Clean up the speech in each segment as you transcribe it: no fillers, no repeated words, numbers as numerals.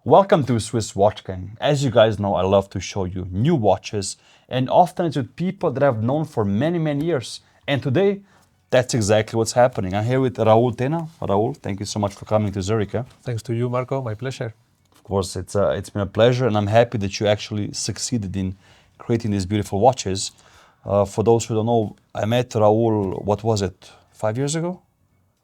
Welcome to Swiss Watch Gang. As you guys know, I love to show you new watches, and often it's with people that I've known for many, many years. And today, that's exactly what's happening. I'm here with Raul Tena. Raul, thank you so much for coming to Zurich. Thanks to you, Marco. My pleasure. Of course, it's been a pleasure, and I'm happy that you actually succeeded in creating these beautiful watches. For those who don't know, I met Raul, what was it, 5 years ago?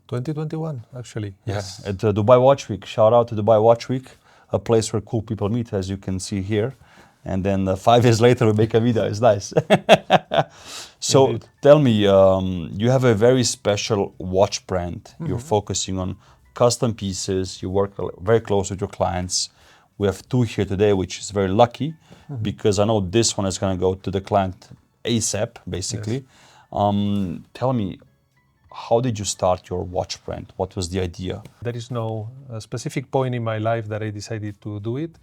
2021, actually. Yes. At Dubai Watch Week. Shout out to Dubai Watch Week, a place where cool people meet, as you can see here. And then 5 years later, we make a video. It's nice. So Indeed. tell me, you have a very special watch brand. You're focusing on custom pieces. You work very close with your clients. We have two here today, which is very lucky because I know this one is going to go to the client ASAP, basically. Yes. Tell me, how did you start your watch brand? What was the idea? There is no specific point in my life that I decided to do it.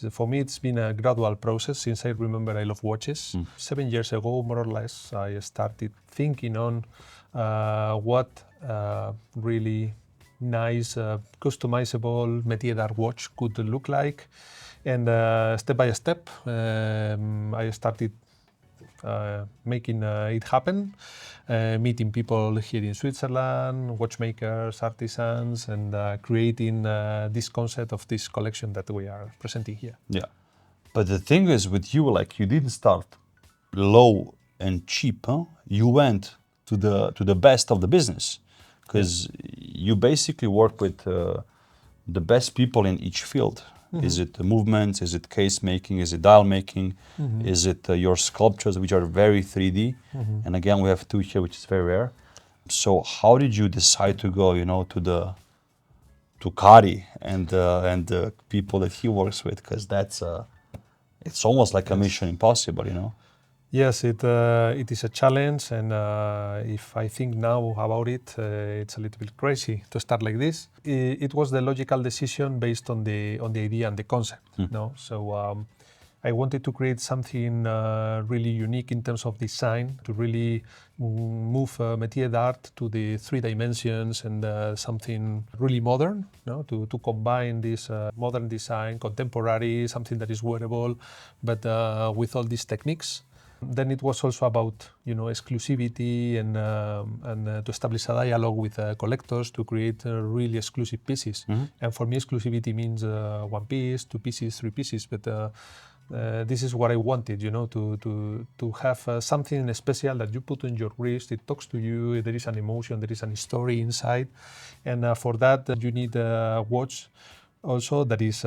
For me, it's been a gradual process. Since I remember, I love watches. 7 years ago, more or less, I started thinking on what really nice, customizable Métiers d'art watch could look like. And step by step, I started making it happen, meeting people here in Switzerland, watchmakers, artisans, and creating this concept of this collection that we are presenting here. Yeah. But the thing is with you, like you didn't start low and cheap, huh? You went to the best of the business because you basically work with the best people in each field. Is it the movements? Is it case making? Is it dial making? Is it your sculptures, which are very 3D? And again, we have two here, which is very rare. So how did you decide to go, to Kari and the people that he works with? Because it's almost like a mission impossible. Yes, it is a challenge, and if I think now about it, it's a little bit crazy to start like this. It was the logical decision based on the idea and the concept. No, so I wanted to create something really unique in terms of design, to really move Métiers d'art to the 3 dimensions and something really modern. No, to combine this modern design, contemporary, something that is wearable, but with all these techniques. Then it was also about exclusivity and to establish a dialogue with collectors to create really exclusive pieces. And for me, exclusivity means 1 piece, 2 pieces, 3 pieces. But this is what I wanted, to have something special that you put on your wrist. It talks to you. There is an emotion. There is a story inside, and for that you need a watch also that is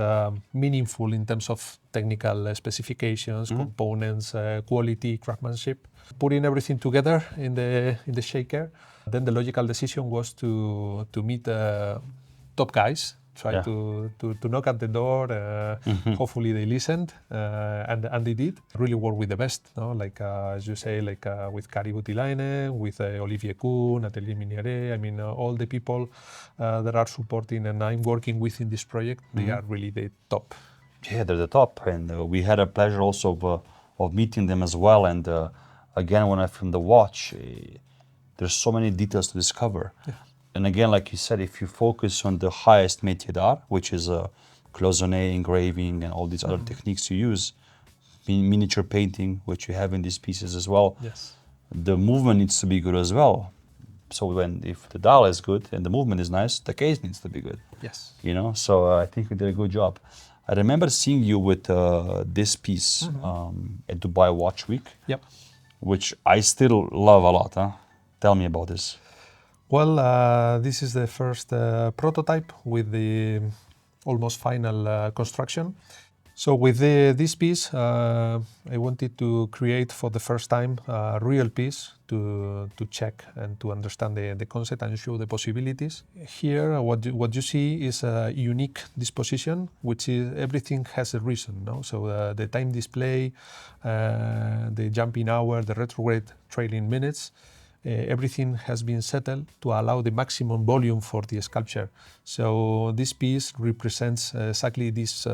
meaningful in terms of technical specifications, components, quality, craftsmanship. Putting everything together in the shaker, then the logical decision was to meet top guys, try to knock at the door. Hopefully they listened, and they did. Really work with the best, no? Like as you say, like with Kari Voutilainen, with Olivier Kuhn, I mean, all the people that are supporting and I'm working with in this project, they are really the top. Yeah, they're the top, and we had a pleasure also of meeting them as well. And again, when I filmed the watch, there's so many details to discover. Yeah. And again, like you said, if you focus on the highest métier d'art, which is cloisonné, engraving, and all these other techniques you use, miniature painting, which you have in these pieces as well, yes, the movement needs to be good as well. So if the dial is good and the movement is nice, the case needs to be good. Yes. So I think we did a good job. I remember seeing you with this piece at Dubai Watch Week, which I still love a lot. Huh? Tell me about this. Well, this is the first prototype with the almost final construction. So with this piece, I wanted to create for the first time a real piece to check and to understand the concept and show the possibilities. Here, what you see is a unique disposition, which is everything has a reason. No? So the time display, the jumping hour, the retrograde trailing minutes, everything has been settled to allow the maximum volume for the sculpture. So this piece represents exactly this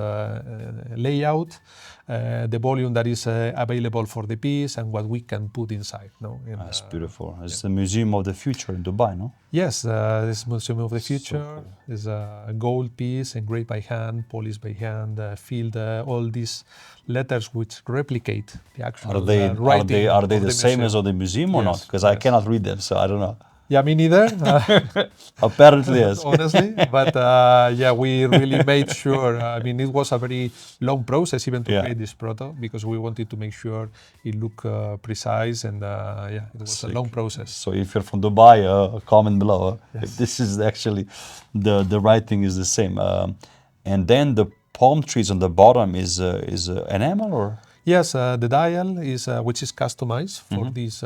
layout, the volume that is available for the piece, and what we can put inside. No? And, That's beautiful. It's the Museum of the Future in Dubai, no? yes, this Museum of the So Future cool. is a gold piece engraved by hand, polished by hand, filled all these letters which replicate the actual writing. Are they of the same as museum. of the museum or not? Yes, Because I yes. cannot read them, so I don't know. Yeah, me neither. Apparently, yes. Honestly, but yeah, we really made sure. I mean, it was a very long process even to Yeah. create this proto because we wanted to make sure it looked precise, and yeah, it was a long process. So if you're from Dubai, comment below if Yes. this is actually the writing is the same. And then the palm trees on the bottom is enamel or? Yes, the dial is which is customized for this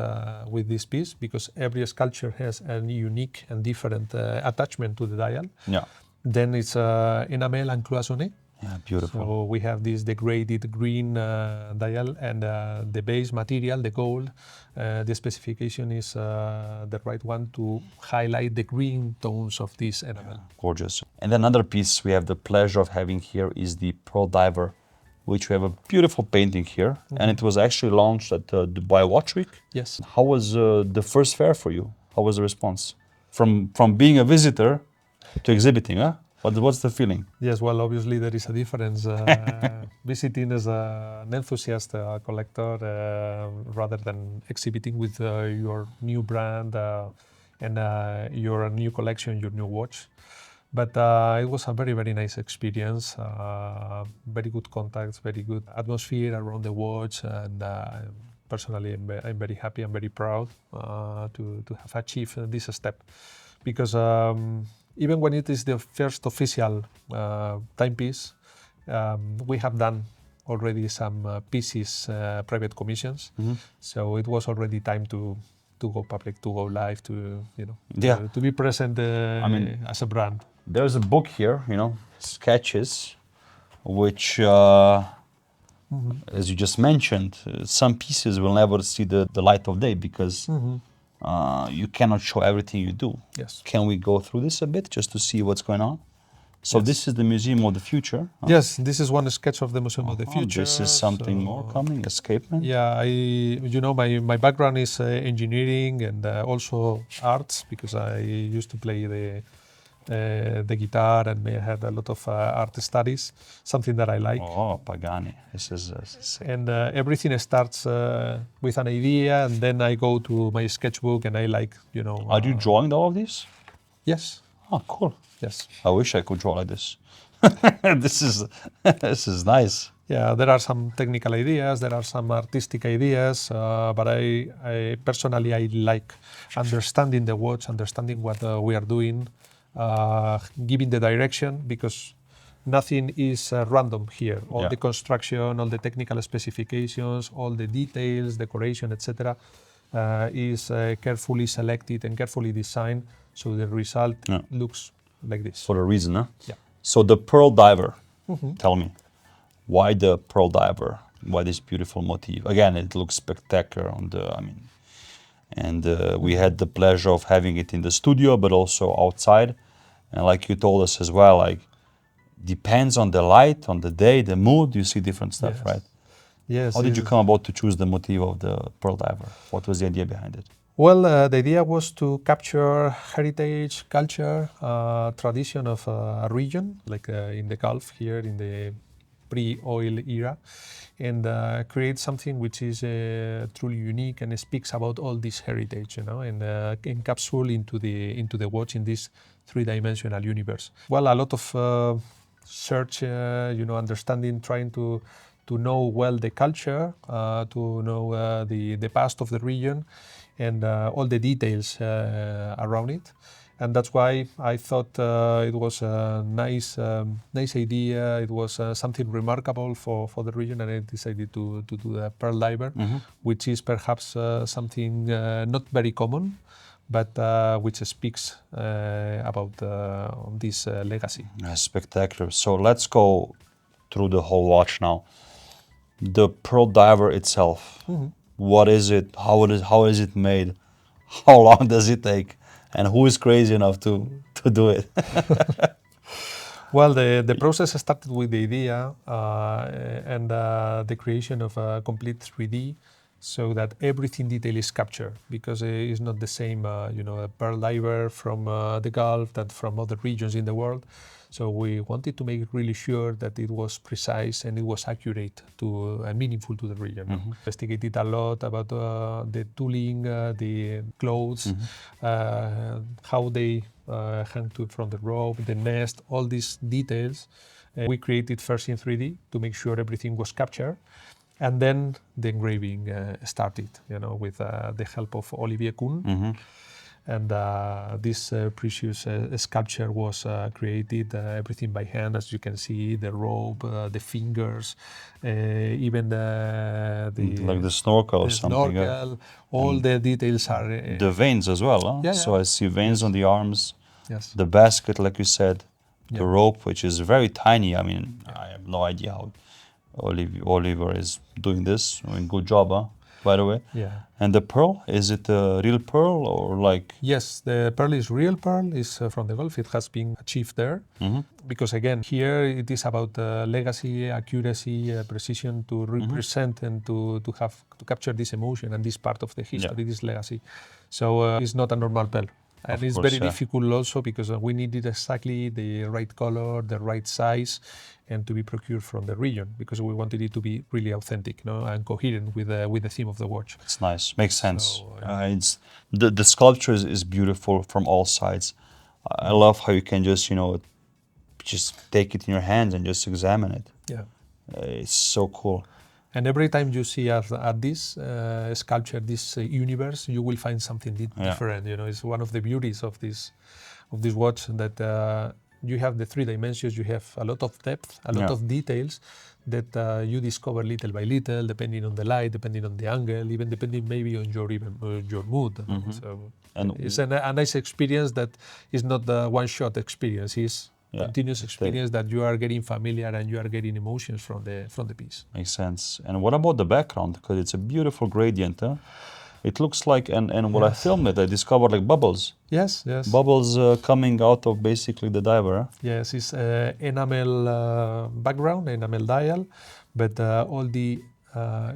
with this piece because every sculpture has a unique and different attachment to the dial. Yeah. Then it's enamel and cloisonné. Yeah, beautiful. So we have this degraded green dial, and the base material, the gold, the specification is the right one to highlight the green tones of this enamel. Gorgeous. And then another piece we have the pleasure of having here is the Pearl Diver, which we have a beautiful painting here. And it was actually launched at Dubai Watch Week. Yes. How was the first fair for you? How was the response? From being a visitor to exhibiting, huh? What's the feeling? Yes, well, obviously there is a difference. Visiting as an enthusiast collector rather than exhibiting with your new brand and your new collection, your new watch. But it was a very, very nice experience. Very good contacts, very good atmosphere around the watch, and personally, I'm very happy and very proud to have achieved this step, because even when it is the first official timepiece, we have done already some pieces, private commissions. So it was already time to go public, to go live, to to be present as a brand. There's a book here, sketches, which, as you just mentioned, some pieces will never see the light of day because you cannot show everything you do. Yes. Can we go through this a bit just to see what's going on? So this is the Museum of the Future. Yes, this is one sketch of the Museum of the Future. This is something more coming, escapement. Yeah, my background is engineering and also arts, because I used to play the guitar and I had a lot of art studies, something that I like. Oh, Pagani. This is sick. And everything starts with an idea, and then I go to my sketchbook and I like, Are you drawing all of this? Yes. Oh, cool. Yes. I wish I could draw like this. This is nice. Yeah, there are some technical ideas, there are some artistic ideas, but I personally like understanding the watch, understanding what we are doing, giving the direction, because nothing is random here. All the construction, all the technical specifications, all the details, decoration, etc., is carefully selected and carefully designed, so the result looks like this. For a reason, huh? Yeah. So the Pearl Diver, tell me, why the Pearl Diver? Why this beautiful motif? Again, it looks spectacular on we had the pleasure of having it in the studio, but also outside. And like you told us as well, like, depends on the light, on the day, the mood, you see different stuff, right? Yes. How did you come about to choose the motif of the Pearl Diver? What was the idea behind it? Well, the idea was to capture heritage, culture, tradition of a region, like in the Gulf here, in the pre-oil era, and create something which is truly unique and speaks about all this heritage, and encapsule into the watch in this three-dimensional universe. Well, a lot of search, understanding, trying to know well the culture, to know the past of the region, and all the details around it. And that's why I thought it was a nice idea. It was something remarkable for the region, and I decided to do the Pearl Diver, which is perhaps something not very common, but which speaks about this legacy. Spectacular. So let's go through the whole watch now. The Pearl Diver itself, what is it? How is it made? how long does it take, and who is crazy enough to do it? Well, the process started with the idea and the creation of a complete 3D, so that everything detail is captured, because it's not the same, a pearl diver from the Gulf that from other regions in the world. So we wanted to make really sure that it was precise and it was accurate to and meaningful to the region. Investigated a lot about the tooling, the clothes, how they hang from the rope, the nest, all these details. We created first in 3D to make sure everything was captured. And then the engraving started, with the help of Olivier Kuhn. And this precious sculpture was created, everything by hand, as you can see, the rope, the fingers, even like the snorkel or something. Snorkel, all the details are... the veins as well, huh? Yeah, So I see veins on the arms, the basket, like you said, the rope, which is very tiny. I mean, I have no idea how Oliver is doing this. I mean, good job, huh? By the way. Yeah. And the pearl, is it a real pearl or like? Yes, the pearl is real pearl. It's from the Gulf. It has been achieved there. Because again, here it is about legacy, accuracy, precision to represent and to capture this emotion and this part of the history, this legacy. So it's not a normal pearl. And it's very difficult also because we needed exactly the right color, the right size, and to be procured from the region, because we wanted it to be really authentic, and coherent with the theme of the watch. It's nice, makes sense. So, it's the sculpture is beautiful from all sides. I love how you can just just take it in your hands and just examine it. Yeah, it's so cool. And every time you see at this sculpture, this universe, you will find something different. It's one of the beauties of this watch that you have the 3 dimensions. You have a lot of depth, a lot of details that you discover little by little, depending on the light, depending on the angle, even depending maybe on your mood. So it's a nice experience that is not the one-shot experience. It's continuous experience that you are getting familiar and you are getting emotions from the piece. Makes sense. And what about the background? Because it's a beautiful gradient, huh? It looks like, and when I filmed it, I discovered like bubbles. Yes. Bubbles coming out of basically the diver. Huh? Yes, it's enamel background, enamel dial, but all the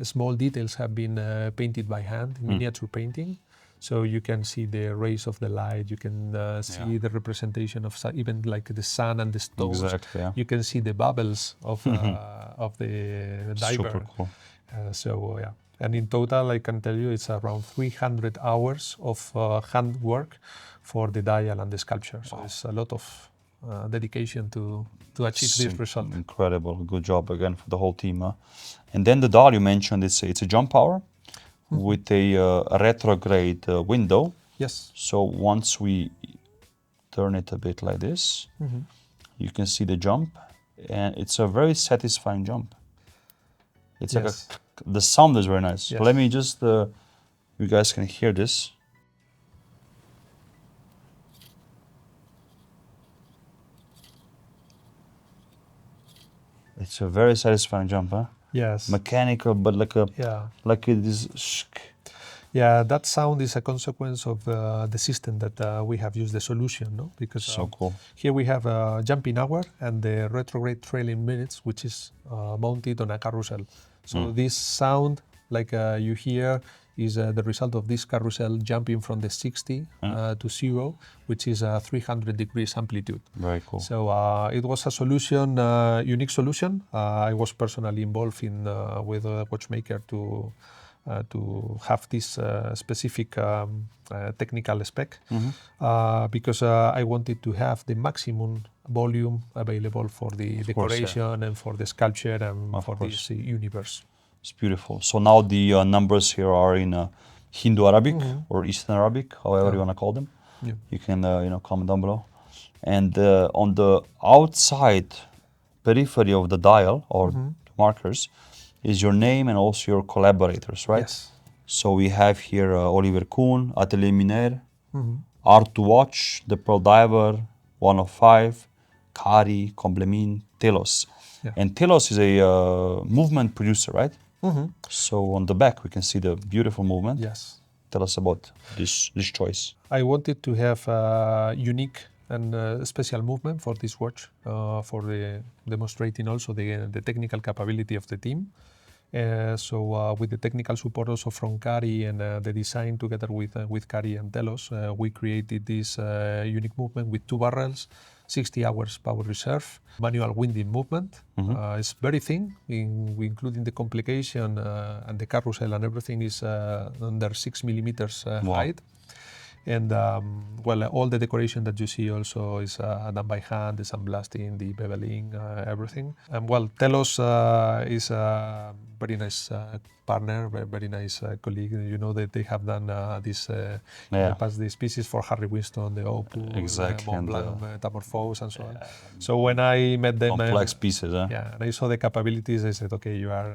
small details have been painted by hand, miniature painting. So you can see the rays of the light, you can see the representation of even like the sun and the stars. Exactly, yeah. You can see the bubbles of the diver. Super cool. And in total, I can tell you it's around 300 hours of handwork for the dial and the sculpture. So it's a lot of dedication to achieve this result. Incredible. Good job again for the whole team. Huh? And then the dial you mentioned, it's a jump hour with a retrograde window. Yes. So once we turn it a bit like this, you can see the jump, and it's a very satisfying jump. It's like the sound is very nice. Yes. So let me just, you guys can hear this. It's a very satisfying jump, huh? Yes. Mechanical, but like it is. Yeah, that sound is a consequence of the system that we have used, the solution, no? Because so cool. Here we have a jumping hour and the retrograde trailing minutes, which is mounted on a carousel. So this sound, like you hear, is the result of this carousel jumping from the 60 to 0, which is a 300 degrees amplitude. Very cool. So it was a solution, unique solution. I was personally involved in with a watchmaker to have this specific technical spec because I wanted to have the maximum volume available for the decoration and for the sculpture and for this universe. It's beautiful. So now the numbers here are in Hindu Arabic or Eastern Arabic, however you want to call them. Yeah. You can comment down below. And on the outside periphery of the dial or markers is your name and also your collaborators, right? Yes. So we have here Olivier Kuhn, Atelier Miner, Art to Watch, The Pearl Diver, 105, Kari, Comblémine, Telos. Yeah. And Telos is a movement producer, right? So on the back we can see the beautiful movement. Yes. Tell us about this choice. I wanted to have a unique and special movement for this watch, for demonstrating also the technical capability of the team. So with the technical support also from Kari and the design together with Kari and Telos, we created this unique movement with 2 barrels, 60 hours power reserve, manual winding movement. It's very thin, including the complication and the carousel and everything is under 6 millimeters height. And well, all the decoration that you see also is done by hand, the sandblasting, the beveling, everything. And well, Telos is a very nice partner, very nice colleague. You know that they have done this in the past, these pieces for Harry Winston, the Opus, Mont Blanc, Metamorphose, and so on. So when I met them, complex pieces, yeah, and I saw the capabilities, I said, okay, you are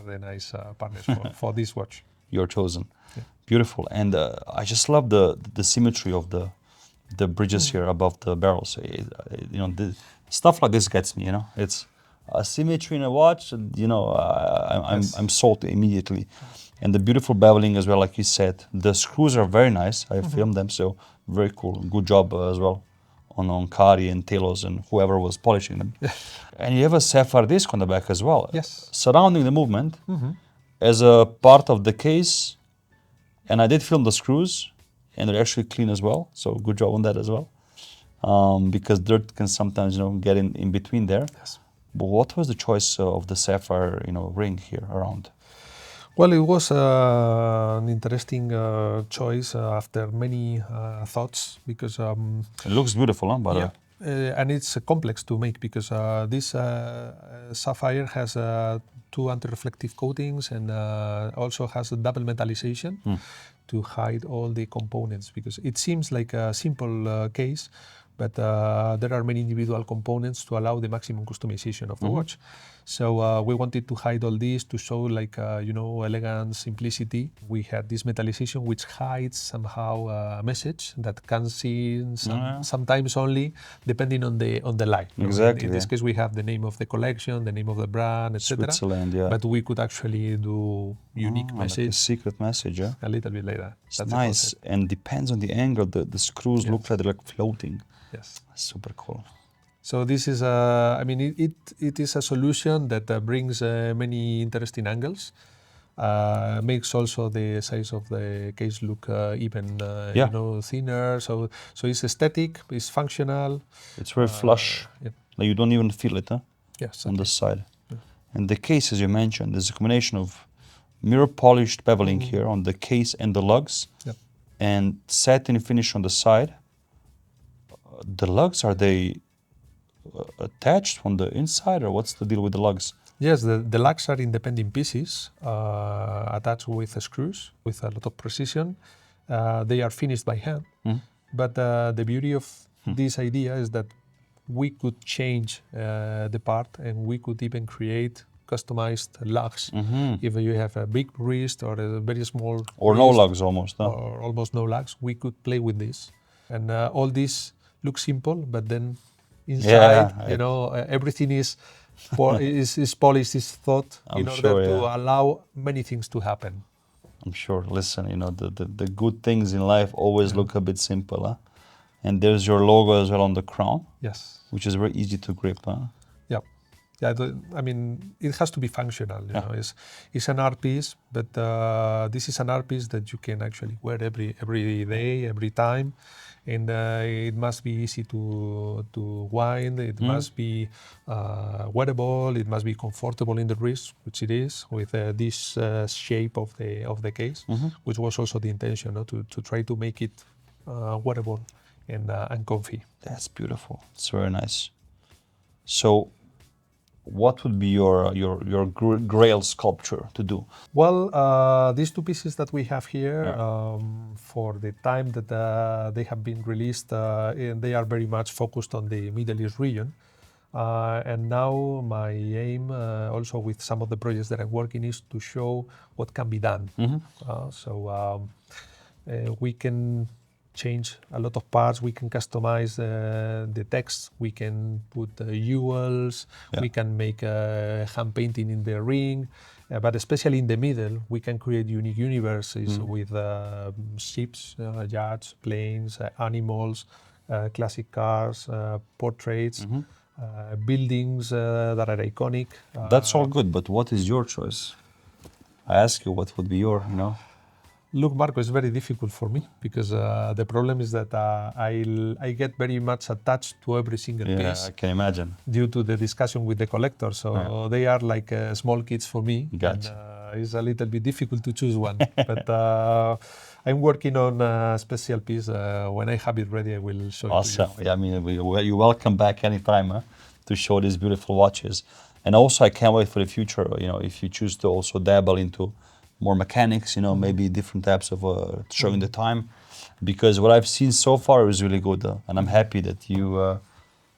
the nice partners for this watch. You're chosen. Yeah. Beautiful. And I just love the symmetry of the bridges here above the barrels. You know, the stuff like this gets me, you know. It's a symmetry in a watch, and, you know, I'm sold immediately. And the beautiful beveling as well, like you said. The screws are very nice. I filmed them, so very cool. Good job as well on Kari and Telos and whoever was polishing them. And you have a sapphire disc on the back as well. Yes. Surrounding the movement. As a part of the case, and I did film the screws, and they're actually clean as well. So good job on that as well, because dirt can sometimes, you know, get in between there. Yes. But what was the choice of the sapphire, you know, ring here around? Well, it was an interesting choice after many thoughts because It looks beautiful, huh? But and it's complex to make because this sapphire has 2 anti-reflective coatings and also has a double metallization to hide all the components, because it seems like a simple case, but there are many individual components to allow the maximum customization of the watch. So we wanted to hide all this to show, like, you know, elegance, simplicity. We had this metallization which hides somehow a message that can see sometimes only depending on the light. Exactly. In this case, we have the name of the collection, the name of the brand, etc. Switzerland, yeah. But we could actually do unique message. Like a secret message, yeah. A little bit like that. It's nice, and depends on the angle. The screws look like they're like floating. Yes. Super cool. So this is I mean, it is a solution that brings many interesting angles. Makes also the size of the case look even you know, thinner. So it's aesthetic, it's functional. It's very flush. Like you don't even feel it, huh? Yes. On the side. And the case, as you mentioned, there's a combination of mirror polished beveling here on the case and the lugs, and satin finish on the side. The lugs, are they attached on the inside, or what's the deal with the lugs? Yes, the lugs are independent pieces attached with screws with a lot of precision. They are finished by hand. But the beauty of this idea is that we could change the part, and we could even create customized lugs. If you have a big wrist or a very small or wrist, no lugs almost, huh? Or almost no lugs, we could play with this. And all this looks simple, but then inside, you know, everything is polished, is thought in order to allow many things to happen. I'm sure. Listen, you know, the good things in life always look a bit simple, huh? And there's your logo as well on the crown. Yes. Which is very easy to grip, huh? Yeah. Yeah, I mean, it has to be functional. You know, it's an art piece, but this is an art piece that you can actually wear every day, every time, and it must be easy to wind. It must be wearable. It must be comfortable in the wrist, which it is, with this shape of the case, which was also the intention, to try to make it wearable and comfy. That's beautiful. It's very nice. So, what would be your grail sculpture to do? Well, these 2 pieces that we have here, for the time that they have been released, and they are very much focused on the Middle East region. And now my aim, also with some of the projects that I'm working, is to show what can be done. So we can change a lot of parts. We can customize the text. We can put ULs. We can make hand painting in the ring. But especially in the middle, we can create unique universes with ships, yachts, planes, animals, classic cars, portraits, buildings that are iconic. That's all good, but what is your choice? I ask you, what would be your, Look, Marco, it's very difficult for me because the problem is that I get very much attached to every single Yeah, piece I can imagine. due to the discussion with the collector. So they are like small kids for me. Gotcha. And, it's a little bit difficult to choose one. But I'm working on a special piece. When I have it ready, I will show it to Awesome. you. Yeah, I mean, you're welcome back anytime to show these beautiful watches. And also, I can't wait for the future. If you choose to also dabble into more mechanics, maybe different types of showing the time, because what I've seen so far is really good, and I'm happy that you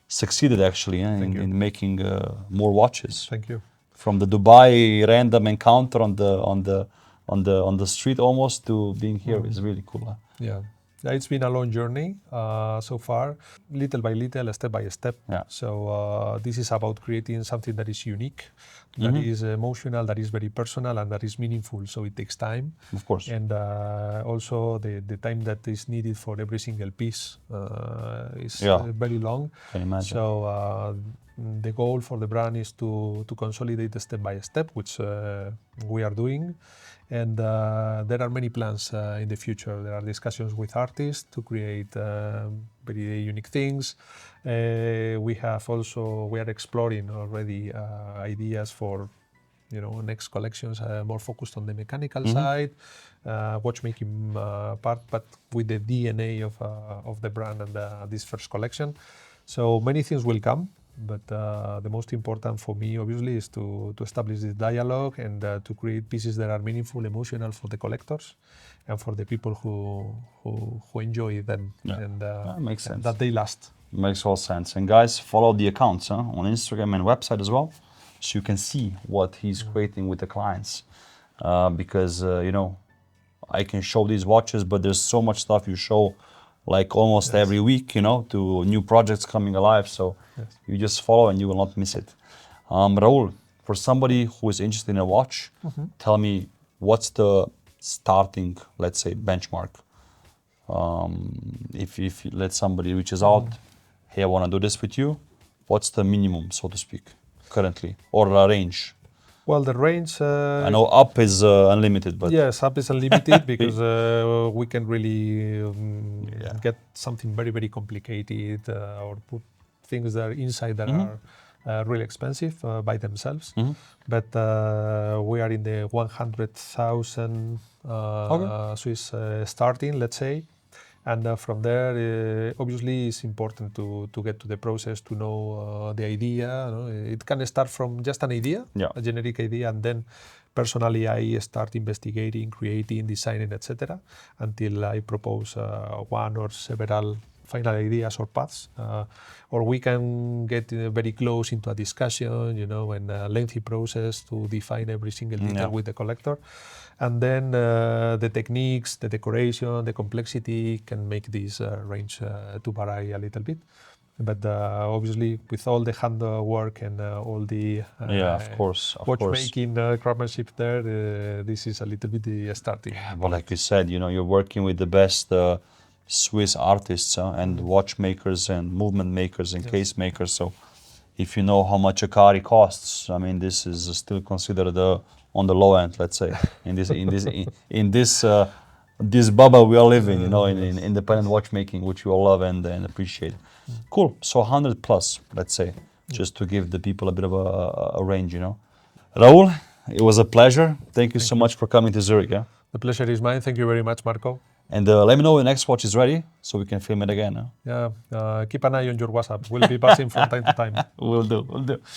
succeeded actually in making more watches. Thank you. From the Dubai random encounter on the street almost to being here is really cool. Yeah. It's been a long journey so far, little by little, step by step. Yeah. So this is about creating something that is unique, that is emotional, that is very personal, and that is meaningful. So it takes time. Of course. And also the time that is needed for every single piece is very long. Can imagine. So the goal for the brand is to consolidate step by step, which we are doing. And there are many plans in the future. There are discussions with artists to create very unique things. We are exploring already ideas for next collections more focused on the mechanical side, watchmaking part, but with the DNA of the brand and this first collection. So many things will come. But the most important for me, obviously, is to establish this dialogue and to create pieces that are meaningful, emotional for the collectors and for the people who enjoy them. Yeah. And that makes sense. that they last. Makes all sense. And guys, follow the accounts on Instagram and website as well, so you can see what he's creating with the clients. Because I can show these watches, but there's so much stuff you show, like almost every week, to new projects coming alive. So you just follow and you will not miss it. Raúl, for somebody who is interested in a watch, tell me, what's the starting, let's say, benchmark? If let somebody reaches out, hey, I want to do this with you, what's the minimum, so to speak, currently, or a range? Well, the range... I know up is unlimited, but... Yes, up is unlimited because we can really get something very, very complicated or put things that are inside that are really expensive by themselves. But we are in the 100,000 Swiss starting, let's say. And from there, obviously, it's important to get to the process, to know the idea. It can start from just an idea, a generic idea, and then personally I start investigating, creating, designing, etc., until I propose one or several final ideas or paths. Or we can get very close into a discussion, and a lengthy process to define every single detail with the collector. And then the techniques, the decoration, the complexity can make this range to vary a little bit. But obviously, with all the handwork and all the watchmaking craftsmanship there, this is a little bit the starting. Yeah, well, like you said, you're working with the best Swiss artists and watchmakers and movement makers and case makers. So if you know how much a Kari costs, I mean, this is still considered on the low end, let's say, in this bubble we are living, in independent watchmaking, which we all love and appreciate. Cool. So 100 plus, let's say, just to give the people a bit of a range, Raúl, it was a pleasure. Thank you so much for coming to Zurich. Yeah? The pleasure is mine. Thank you very much, Marco. And let me know when the next watch is ready so we can film it again. Yeah, keep an eye on your WhatsApp. We'll be passing from time to time. Will do.